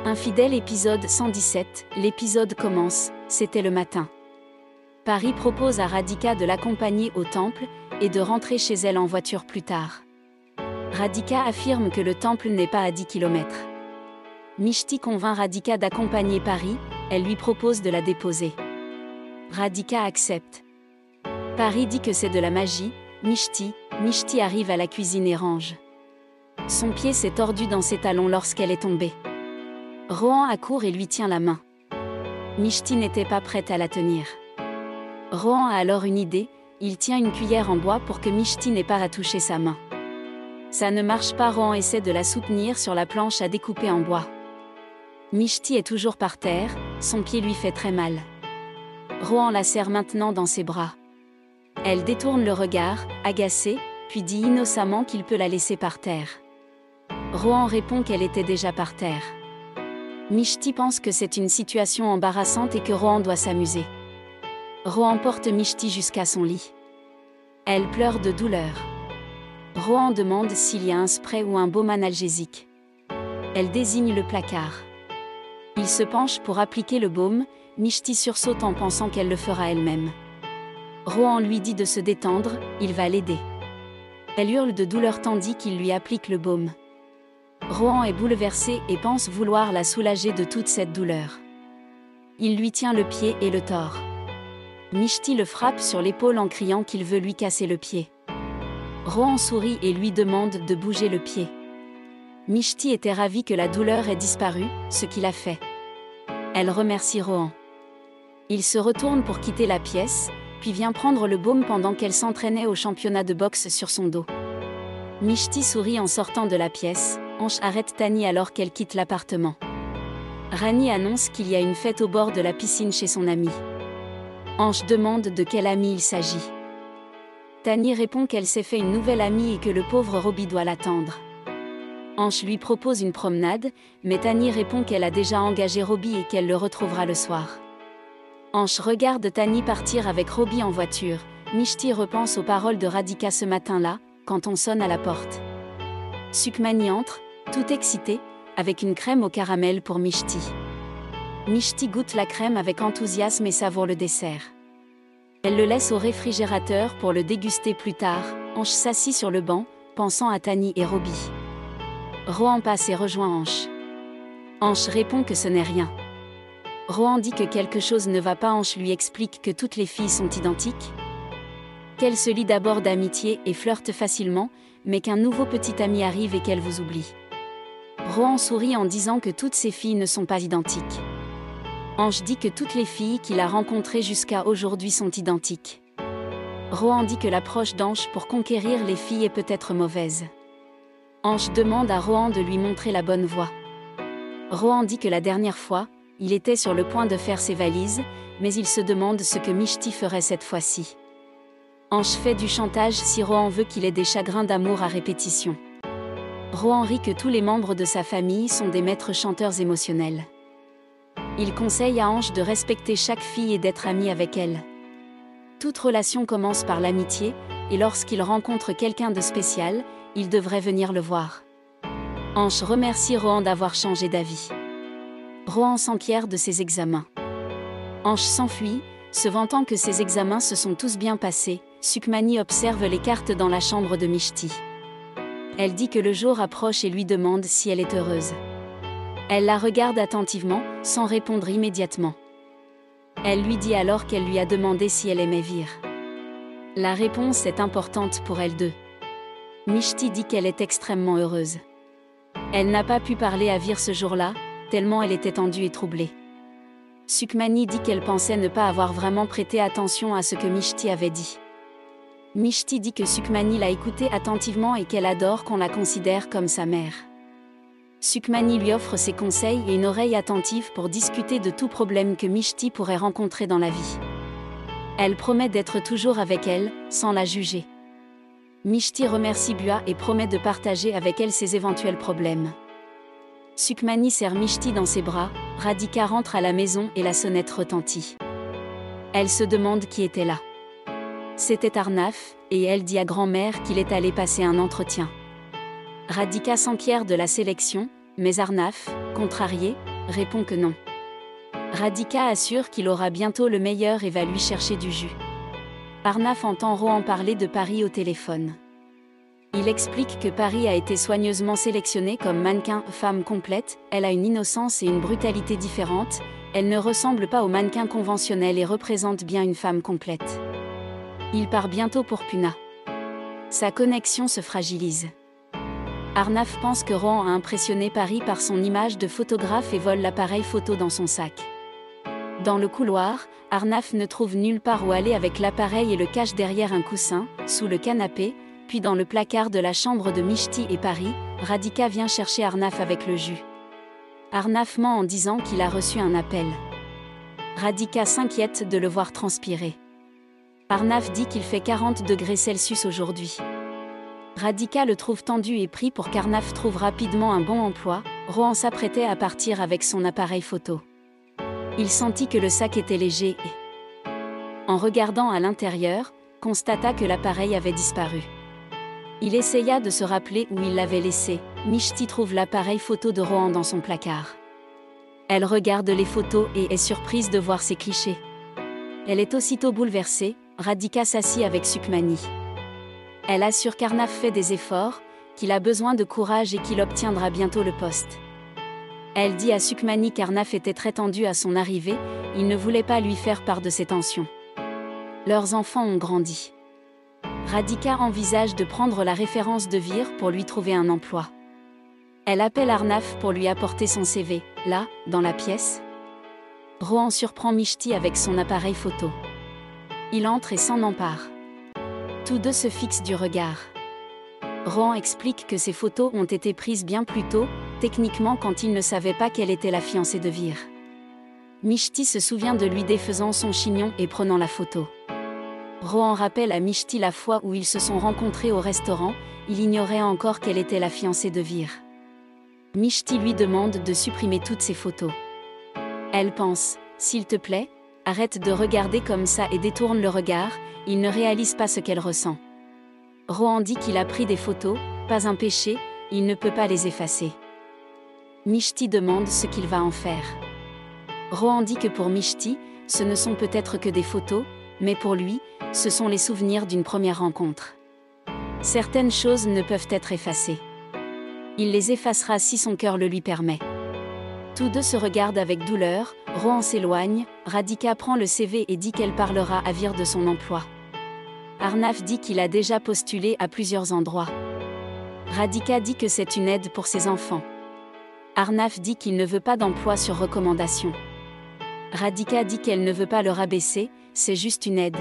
Infidèle épisode 117, l'épisode commence, c'était le matin. Pari propose à Radhika de l'accompagner au temple, et de rentrer chez elle en voiture plus tard. Radhika affirme que le temple n'est pas à 10 km. Mishti convainc Radhika d'accompagner Pari, elle lui propose de la déposer. Radhika accepte. Pari dit que c'est de la magie, Mishti arrive à la cuisine et range. Son pied s'est tordu dans ses talons lorsqu'elle est tombée. Rohan accourt et lui tient la main. Mishti n'était pas prête à la tenir. Rohan a alors une idée, il tient une cuillère en bois pour que Mishti n'ait pas à toucher sa main. Ça ne marche pas, Rohan essaie de la soutenir sur la planche à découper en bois. Mishti est toujours par terre, son pied lui fait très mal. Rohan la serre maintenant dans ses bras. Elle détourne le regard, agacée, puis dit innocemment qu'il peut la laisser par terre. Rohan répond qu'elle était déjà par terre. Mishti pense que c'est une situation embarrassante et que Rohan doit s'amuser. Rohan porte Mishti jusqu'à son lit. Elle pleure de douleur. Rohan demande s'il y a un spray ou un baume analgésique. Elle désigne le placard. Il se penche pour appliquer le baume, Mishti sursaute en pensant qu'elle le fera elle-même. Rohan lui dit de se détendre, il va l'aider. Elle hurle de douleur tandis qu'il lui applique le baume. Rohan est bouleversé et pense vouloir la soulager de toute cette douleur. Il lui tient le pied et le tord. Mishti le frappe sur l'épaule en criant qu'il veut lui casser le pied. Rohan sourit et lui demande de bouger le pied. Mishti était ravie que la douleur ait disparu, ce qu'il a fait. Elle remercie Rohan. Il se retourne pour quitter la pièce, puis vient prendre le baume pendant qu'elle s'entraînait au championnat de boxe sur son dos. Mishti sourit en sortant de la pièce, Ansh arrête Tani alors qu'elle quitte l'appartement. Rani annonce qu'il y a une fête au bord de la piscine chez son ami. Ansh demande de quel ami il s'agit. Tani répond qu'elle s'est fait une nouvelle amie et que le pauvre Robbie doit l'attendre. Ansh lui propose une promenade, mais Tani répond qu'elle a déjà engagé Robbie et qu'elle le retrouvera le soir. Ansh regarde Tani partir avec Robbie en voiture. Mishti repense aux paroles de Radhika ce matin-là, quand on sonne à la porte. Sukmani entre, tout excité, avec une crème au caramel pour Mishti. Mishti goûte la crème avec enthousiasme et savoure le dessert. Elle le laisse au réfrigérateur pour le déguster plus tard. Ansh s'assit sur le banc, pensant à Tani et Robbie. Rohan passe et rejoint Ansh. Ansh répond que ce n'est rien. Rohan dit que quelque chose ne va pas. Ansh lui explique que toutes les filles sont identiques. Qu'elle se lie d'abord d'amitié et flirte facilement, mais qu'un nouveau petit ami arrive et qu'elle vous oublie. Rohan sourit en disant que toutes ces filles ne sont pas identiques. Ansh dit que toutes les filles qu'il a rencontrées jusqu'à aujourd'hui sont identiques. Rohan dit que l'approche d'Ansh pour conquérir les filles est peut-être mauvaise. Ansh demande à Rohan de lui montrer la bonne voie. Rohan dit que la dernière fois, il était sur le point de faire ses valises, mais il se demande ce que Mishti ferait cette fois-ci. Ansh fait du chantage si Rohan veut qu'il ait des chagrins d'amour à répétition. Rohan rit que tous les membres de sa famille sont des maîtres chanteurs émotionnels. Il conseille à Ansh de respecter chaque fille et d'être ami avec elle. Toute relation commence par l'amitié, et lorsqu'il rencontre quelqu'un de spécial, il devrait venir le voir. Ansh remercie Rohan d'avoir changé d'avis. Rohan s'enquiert de ses examens. Ansh s'enfuit, se vantant que ses examens se sont tous bien passés. Sukmani observe les cartes dans la chambre de Mishti. Elle dit que le jour approche et lui demande si elle est heureuse. Elle la regarde attentivement, sans répondre immédiatement. Elle lui dit alors qu'elle lui a demandé si elle aimait Vir. La réponse est importante pour elles deux. Mishti dit qu'elle est extrêmement heureuse. Elle n'a pas pu parler à Vir ce jour-là, tellement elle était tendue et troublée. Sukmani dit qu'elle pensait ne pas avoir vraiment prêté attention à ce que Mishti avait dit. Mishti dit que Sukmani l'a écoutée attentivement et qu'elle adore qu'on la considère comme sa mère. Sukmani lui offre ses conseils et une oreille attentive pour discuter de tout problème que Mishti pourrait rencontrer dans la vie. Elle promet d'être toujours avec elle, sans la juger. Mishti remercie Bua et promet de partager avec elle ses éventuels problèmes. Sukmani serre Mishti dans ses bras, Radhika rentre à la maison et la sonnette retentit. Elle se demande qui était là. C'était Arnaf, et elle dit à grand-mère qu'il est allé passer un entretien. Radhika s'enquiert de la sélection, mais Arnaf, contrarié, répond que non. Radhika assure qu'il aura bientôt le meilleur et va lui chercher du jus. Arnaf entend Rohan parler de Pari au téléphone. Il explique que Pari a été soigneusement sélectionnée comme mannequin femme complète, elle a une innocence et une brutalité différentes, elle ne ressemble pas au mannequin conventionnel et représente bien une femme complète. Il part bientôt pour Pune. Sa connexion se fragilise. Arnaf pense que Rohan a impressionné Pari par son image de photographe et vole l'appareil photo dans son sac. Dans le couloir, Arnaf ne trouve nulle part où aller avec l'appareil et le cache derrière un coussin, sous le canapé, puis dans le placard de la chambre de Mishti et Pari, Radhika vient chercher Arnaf avec le jus. Arnaf ment en disant qu'il a reçu un appel. Radhika s'inquiète de le voir transpirer. Arnaf dit qu'il fait 40 degrés Celsius aujourd'hui. Radhika le trouve tendu et prie pour qu'Arnaf trouve rapidement un bon emploi. Rohan s'apprêtait à partir avec son appareil photo. Il sentit que le sac était léger et, en regardant à l'intérieur, constata que l'appareil avait disparu. Il essaya de se rappeler où il l'avait laissé. Mishti trouve l'appareil photo de Rohan dans son placard. Elle regarde les photos et est surprise de voir ces clichés. Elle est aussitôt bouleversée. Radhika s'assit avec Sukhmani. Elle assure qu'Arnaf fait des efforts, qu'il a besoin de courage et qu'il obtiendra bientôt le poste. Elle dit à Sukhmani qu'Arnaf était très tendu à son arrivée, il ne voulait pas lui faire part de ses tensions. Leurs enfants ont grandi. Radhika envisage de prendre la référence de Vir pour lui trouver un emploi. Elle appelle Arnaf pour lui apporter son CV, là, dans la pièce. Rohan surprend Mishti avec son appareil photo. Il entre et s'en empare. Tous deux se fixent du regard. Rohan explique que ces photos ont été prises bien plus tôt, techniquement quand il ne savait pas qu'elle était la fiancée de Vir. Mishti se souvient de lui défaisant son chignon et prenant la photo. Rohan rappelle à Mishti la fois où ils se sont rencontrés au restaurant, il ignorait encore qu'elle était la fiancée de Vir. Mishti lui demande de supprimer toutes ces photos. Elle pense, s'il te plaît, arrête de regarder comme ça et détourne le regard, il ne réalise pas ce qu'elle ressent. Rohan dit qu'il a pris des photos, pas un péché, il ne peut pas les effacer. Mishti demande ce qu'il va en faire. Rohan dit que pour Mishti, ce ne sont peut-être que des photos, mais pour lui, ce sont les souvenirs d'une première rencontre. Certaines choses ne peuvent être effacées. Il les effacera si son cœur le lui permet. Tous deux se regardent avec douleur, Rohan s'éloigne, Radhika prend le CV et dit qu'elle parlera à Vir de son emploi. Arnaf dit qu'il a déjà postulé à plusieurs endroits. Radhika dit que c'est une aide pour ses enfants. Arnaf dit qu'il ne veut pas d'emploi sur recommandation. Radhika dit qu'elle ne veut pas le rabaisser, c'est juste une aide.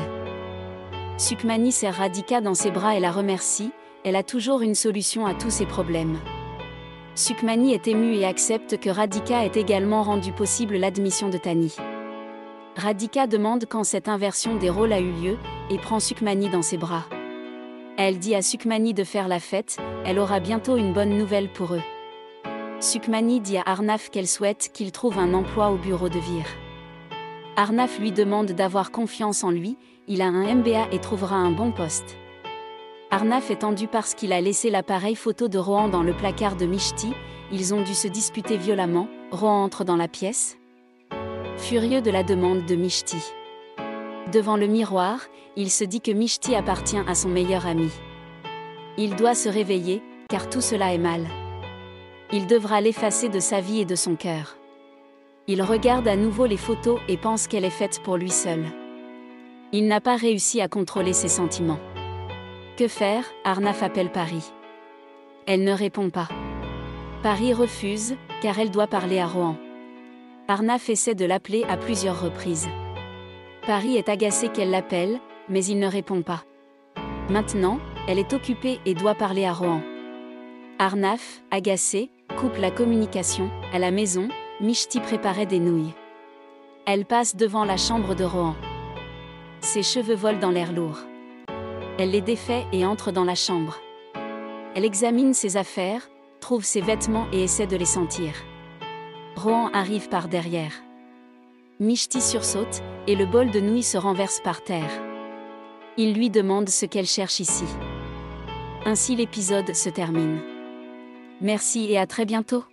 Sukhmani serre Radhika dans ses bras et la remercie, elle a toujours une solution à tous ses problèmes. Sukhmani est émue et accepte que Radhika ait également rendu possible l'admission de Tani. Radhika demande quand cette inversion des rôles a eu lieu, et prend Sukhmani dans ses bras. Elle dit à Sukhmani de faire la fête, elle aura bientôt une bonne nouvelle pour eux. Sukhmani dit à Arnaf qu'elle souhaite qu'il trouve un emploi au bureau de Vir. Arnaf lui demande d'avoir confiance en lui, il a un MBA et trouvera un bon poste. Arnaf est tendu parce qu'il a laissé l'appareil photo de Rohan dans le placard de Mishti, ils ont dû se disputer violemment, Rohan entre dans la pièce. Furieux de la demande de Mishti. Devant le miroir, il se dit que Mishti appartient à son meilleur ami. Il doit se réveiller, car tout cela est mal. Il devra l'effacer de sa vie et de son cœur. Il regarde à nouveau les photos et pense qu'elle est faite pour lui seul. Il n'a pas réussi à contrôler ses sentiments. Que faire? Arnaf appelle Pari. Elle ne répond pas. Pari refuse, car elle doit parler à Rohan. Arnaf essaie de l'appeler à plusieurs reprises. Pari est agacé qu'elle l'appelle, mais il ne répond pas. Maintenant, elle est occupée et doit parler à Rohan. Arnaf, agacé, coupe la communication. À la maison, Mishti préparait des nouilles. Elle passe devant la chambre de Rohan. Ses cheveux volent dans l'air lourd. Elle les défait et entre dans la chambre. Elle examine ses affaires, trouve ses vêtements et essaie de les sentir. Rohan arrive par derrière. Mishti sursaute, et le bol de nouilles se renverse par terre. Il lui demande ce qu'elle cherche ici. Ainsi l'épisode se termine. Merci et à très bientôt.